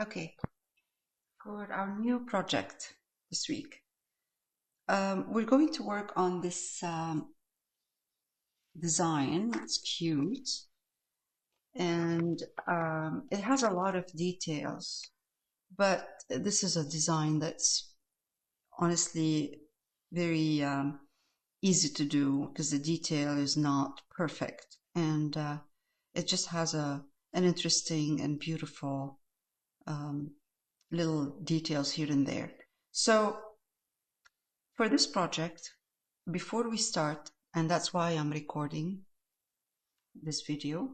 Okay, for our new project this week, we're going to work on this design. It's cute and it has a lot of details, but this is a design that's honestly very easy to do because the detail is not perfect, and it just has an interesting and beautiful um, little details here and there. So for this project, before we start, and that's why I'm recording this video,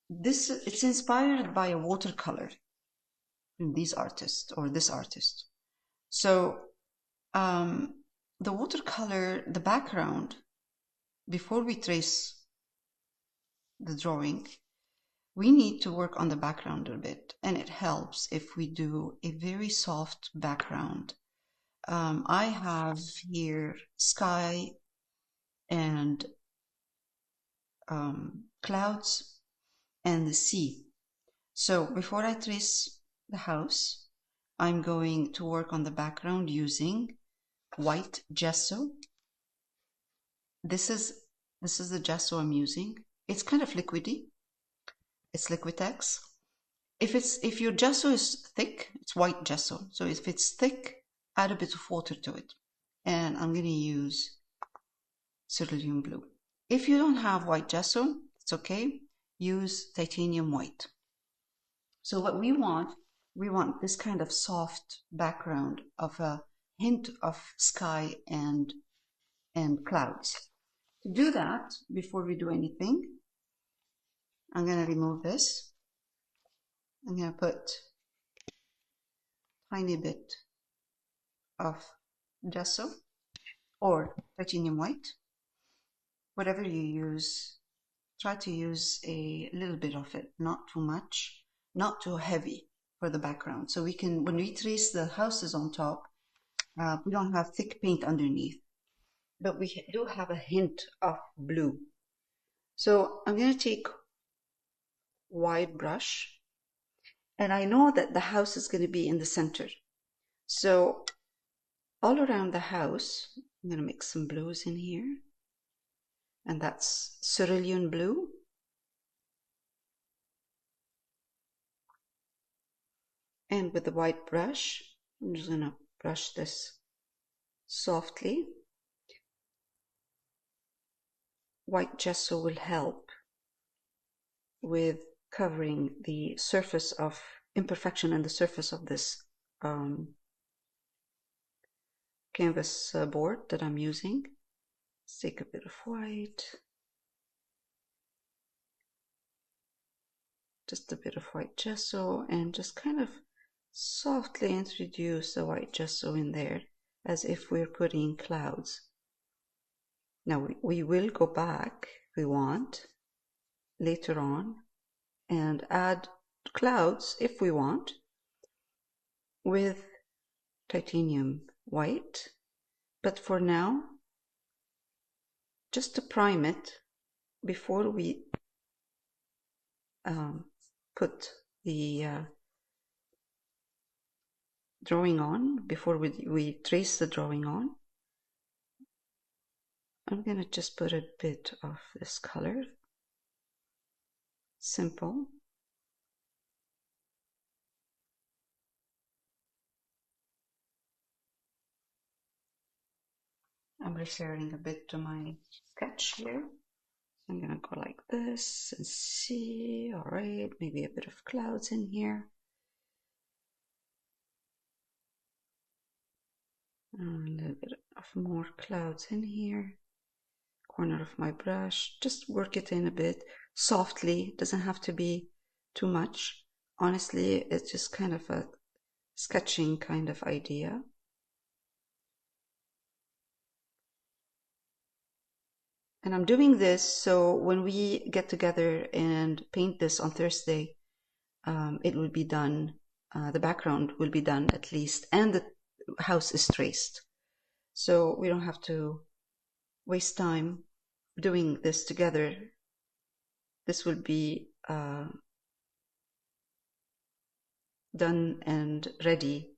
it's inspired by a watercolor from these artists or this artist. So the watercolor, the background, before we trace the drawing, we need to work on the background a bit, and it helps if we do a very soft background. I have here sky and clouds and the sea. So before I trace the house, I'm going to work on the background using white gesso. This is the gesso I'm using. It's kind of liquidy. It's Liquitex. If your gesso is thick, it's white gesso. So if it's thick, add a bit of water to it. And I'm going to use Cerulean Blue. If you don't have white gesso, it's okay. Use titanium white. So what we want this kind of soft background of a hint of sky and clouds. To do that, before we do anything, I'm going to remove this. I'm going to put a tiny bit of gesso or titanium white. Whatever you use, try to use a little bit of it, not too much, not too heavy for the background. So we can, when we trace the houses on top, we don't have thick paint underneath, but we do have a hint of blue. So I'm going to take wide brush, and I know that the house is going to be in the center. So all around the house, I'm going to mix some blues in here, and that's Cerulean Blue. And with the white brush, I'm just going to brush this softly. White gesso will help with covering the surface of imperfection and the surface of this canvas board that I'm using. Let's take a bit of white, just a bit of white gesso, and just kind of softly introduce the white gesso in there as if we're putting clouds. Now we will go back if we want later on and add clouds if we want with titanium white, but for now, just to prime it before we put the drawing on, before we trace the drawing on, I'm going to just put a bit of this color. Simple. I'm referring a bit to my sketch here. I'm going to go like this and see, all right, maybe a bit of clouds in here. And a little bit of more clouds in here. Corner of my brush, just work it in a bit softly. Doesn't have to be too much. Honestly, it's just kind of a sketching kind of idea. And I'm doing this so when we get together and paint this on Thursday, it will be done, the background will be done at least, and the house is traced. So we don't have to waste time doing this together. This will be done and ready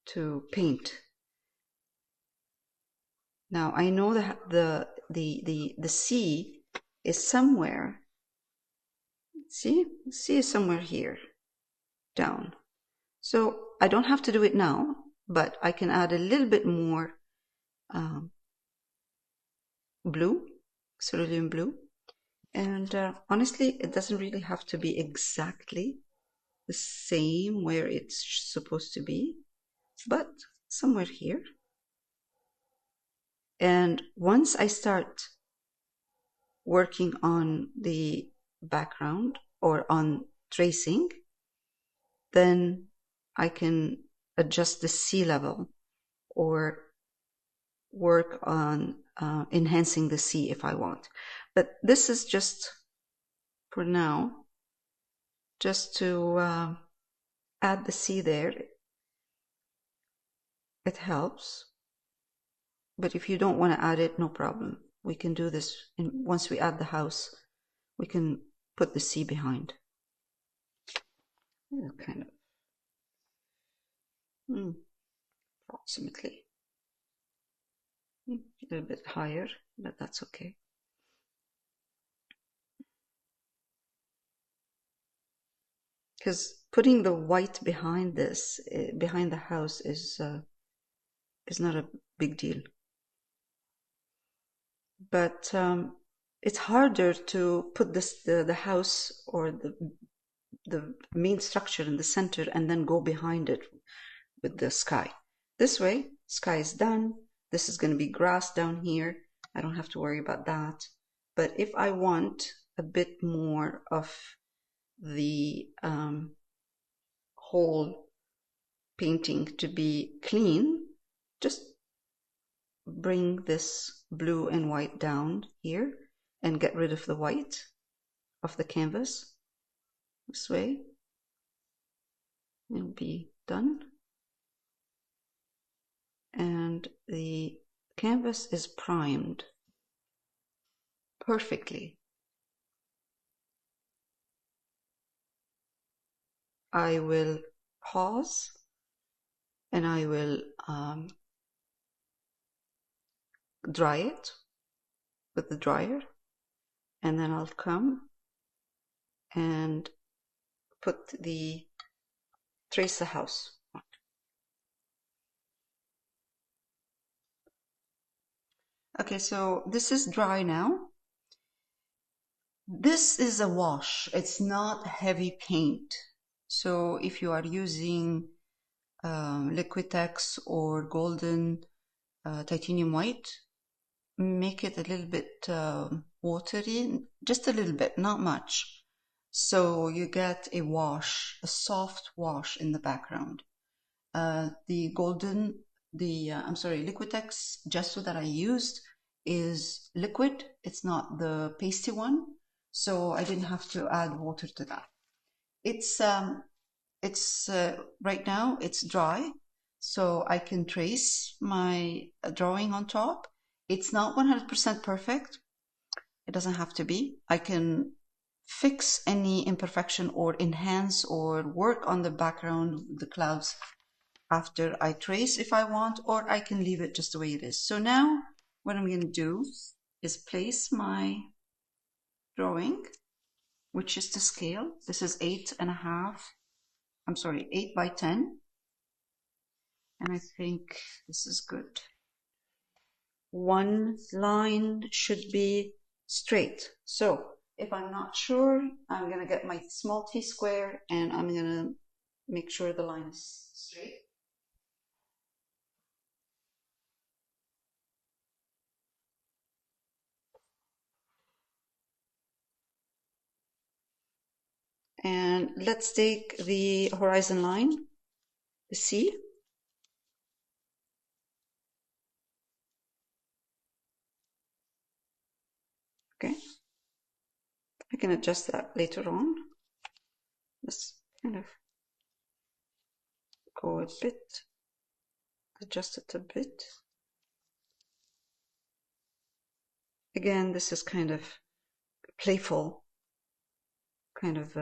to paint. Now I know that the sea is somewhere. See, sea is somewhere here, down. So I don't have to do it now, but I can add a little bit more blue, cerulean blue. And honestly, it doesn't really have to be exactly the same where it's supposed to be, but somewhere here. And once I start working on the background or on tracing, then I can adjust the sea level or work on enhancing the sea if I want. But this is just for now, just to add the sea there. It helps. But if you don't want to add it, no problem. We can do this. And once we add the house, we can put the sea behind. Kind of approximately a little bit higher, but that's okay. Because putting the white behind this, behind the house, is not a big deal. But it's harder to put the house or the main structure in the center and then go behind it with the sky. This way, sky is done. This is going to be grass down here. I don't have to worry about that. But if I want a bit more of the whole painting to be clean, just bring this blue and white down here and get rid of the white of the canvas. This way it'll be done. And the canvas is primed perfectly. I will pause and I will dry it with the dryer, and then I'll come and trace the house. Okay, so this is dry now. This is a wash. It's not heavy paint. So if you are using Liquitex or golden titanium white, make it a little bit watery, just a little bit, not much. So you get a wash, a soft wash in the background. The Liquitex gesso that I used is liquid. It's not the pasty one, so I didn't have to add water to that. It's right now it's dry, so I can trace my drawing on top. It's not 100% perfect. It doesn't have to be. I can fix any imperfection or enhance or work on the background, the clouds, after I trace if I want, or I can leave it just the way it is. So now what I'm going to do is place my drawing, which is to scale. This is 8.5. I'm sorry, 8 by 10. And I think this is good. One line should be straight. So if I'm not sure, I'm going to get my small T-square and I'm going to make sure the line is straight. And let's take the horizon line, the C. Okay. I can adjust that later on. Let's kind of go a bit, adjust it a bit. Again, this is kind of playful, kind of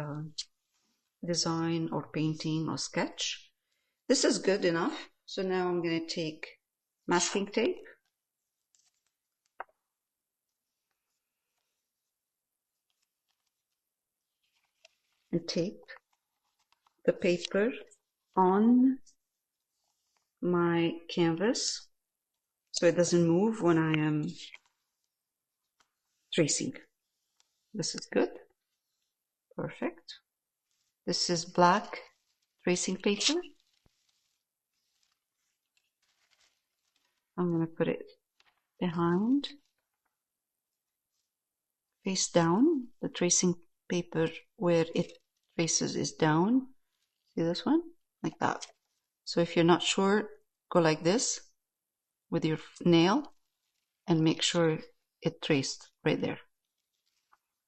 design or painting or sketch. This is good enough. So now I'm going to take masking tape and tape the paper on my canvas so it doesn't move when I am tracing. This is good. Perfect. This is black tracing paper. I'm going to put it behind, face down. The tracing paper where it traces is down. See this one? Like that. So if you're not sure, go like this with your nail and make sure it traced right there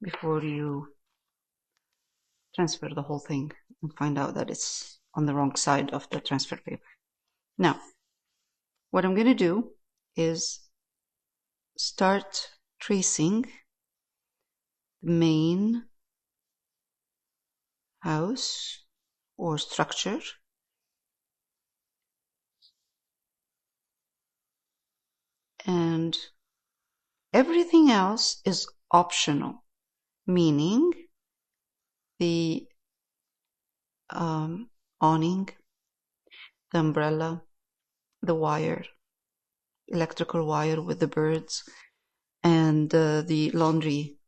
before you transfer the whole thing and find out that it's on the wrong side of the transfer paper. Now, what I'm going to do is start tracing the main house or structure. And everything else is optional, meaning the awning, the umbrella, the wire, electrical wire with the birds, and the laundry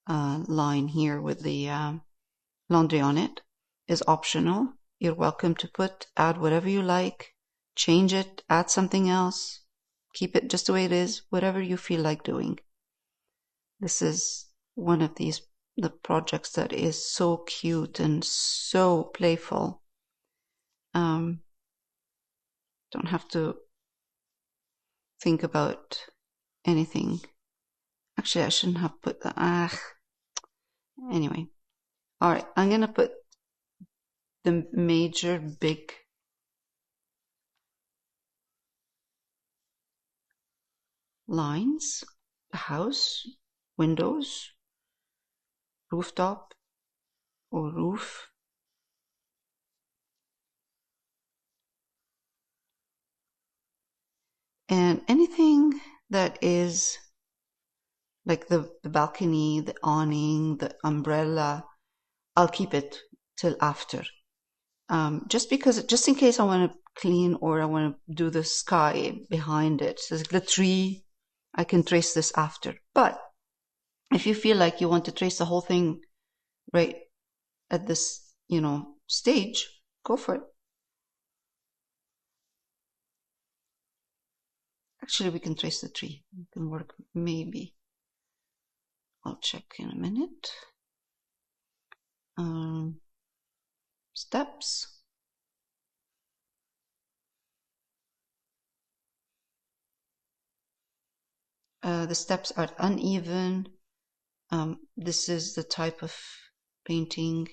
line here with the laundry on it is optional. You're welcome to add whatever you like, change it, add something else, keep it just the way it is, whatever you feel like doing. This is one of the projects that is so cute and so playful. Don't have to think about anything. Actually, I shouldn't have put that. Anyway. All right, I'm going to put the major big lines: the house, windows, rooftop or roof, and anything that is like the balcony, the awning, the umbrella, I'll keep it till after. Just in case I want to clean or I want to do the sky behind it. So the tree, I can trace this after. But if you feel like you want to trace the whole thing right at this, stage, go for it. Actually, we can trace the tree. We can work maybe. I'll check in a minute. Steps. The steps are uneven. This is the type of painting.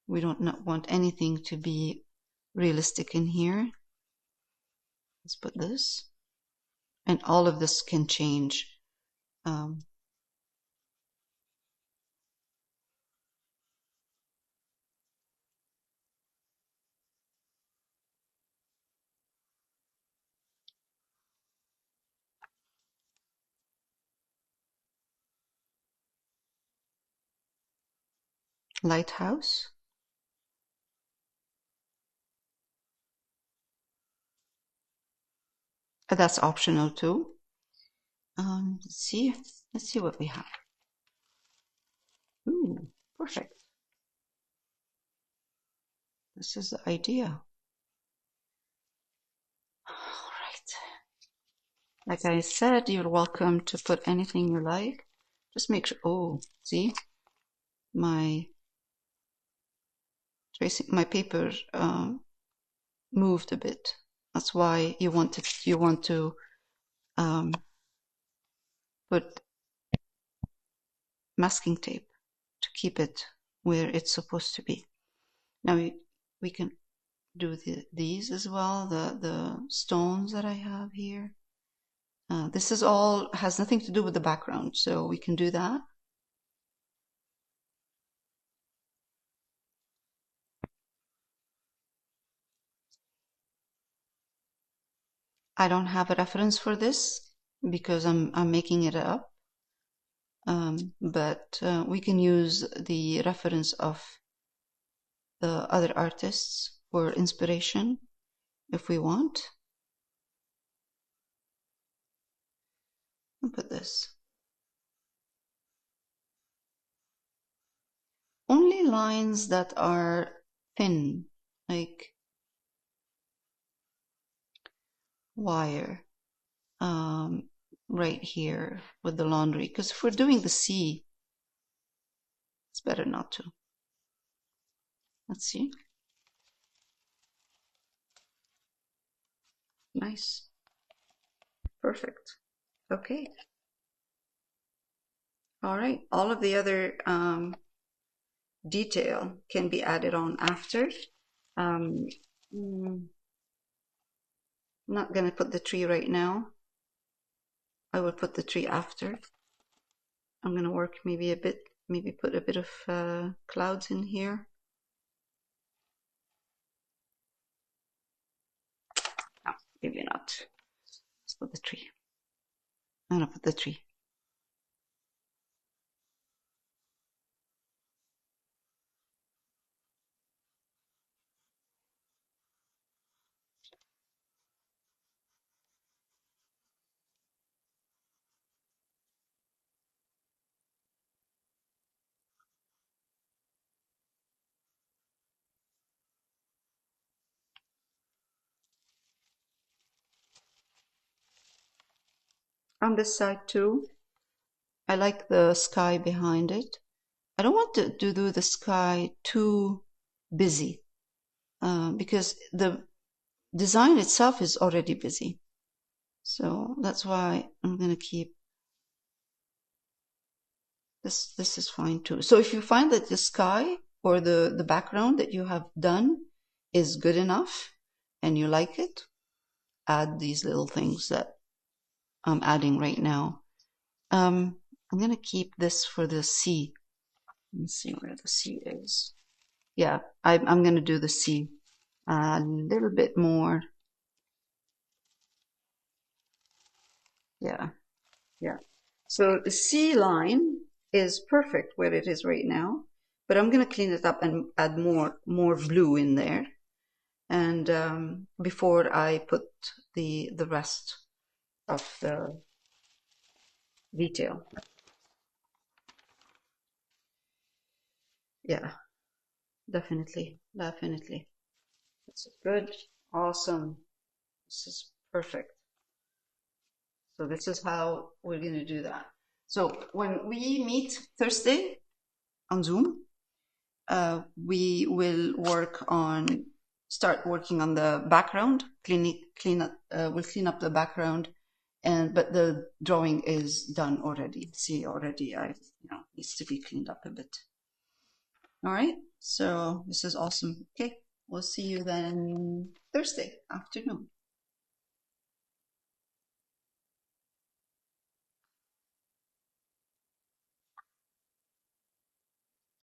We don't want anything to be realistic in here. Let's put this. And all of this can change. Lighthouse. That's optional too. Let's see what we have. Ooh, perfect. This is the idea. All right. Like I said, you're welcome to put anything you like. Just make sure. Oh, see, my paper moved a bit. That's why you want to put masking tape to keep it where it's supposed to be. Now we can do these as well, the stones that I have here. This is all has nothing to do with the background, so we can do that. I don't have a reference for this because I'm making it up. But we can use the reference of the other artists for inspiration if we want. I'll put this. Only lines that are thin, like wire, right here with the laundry, because if we're doing the C, it's better not to. Let's see. Nice. Perfect. Okay. All right. All of the other detail can be added on after. I'm not going to put the tree right now. I will put the tree after. I'm going to work maybe a bit, maybe put a bit of clouds in here. No, maybe not. Let's put the tree. I'm going to put the tree. On this side too, I like the sky behind it. I don't want to do the sky too busy because the design itself is already busy. So that's why I'm going to keep this. This is fine too. So if you find that the sky or the background that you have done is good enough and you like it, add these little things that I'm adding right now. I'm going to keep this for the C. Let's see where the C is. Yeah, I'm going to do the C a little bit more. Yeah. So the C line is perfect where it is right now, but I'm going to clean it up and add more blue in there. And before I put the rest of the detail. Yeah, definitely. This is good. Awesome. This is perfect. So this is how we're going to do that. So when we meet Thursday on Zoom, we will start working on the background, we'll clean up the background, but the drawing is done already. See, already, needs to be cleaned up a bit. All right, so this is awesome. Okay, we'll see you then Thursday afternoon.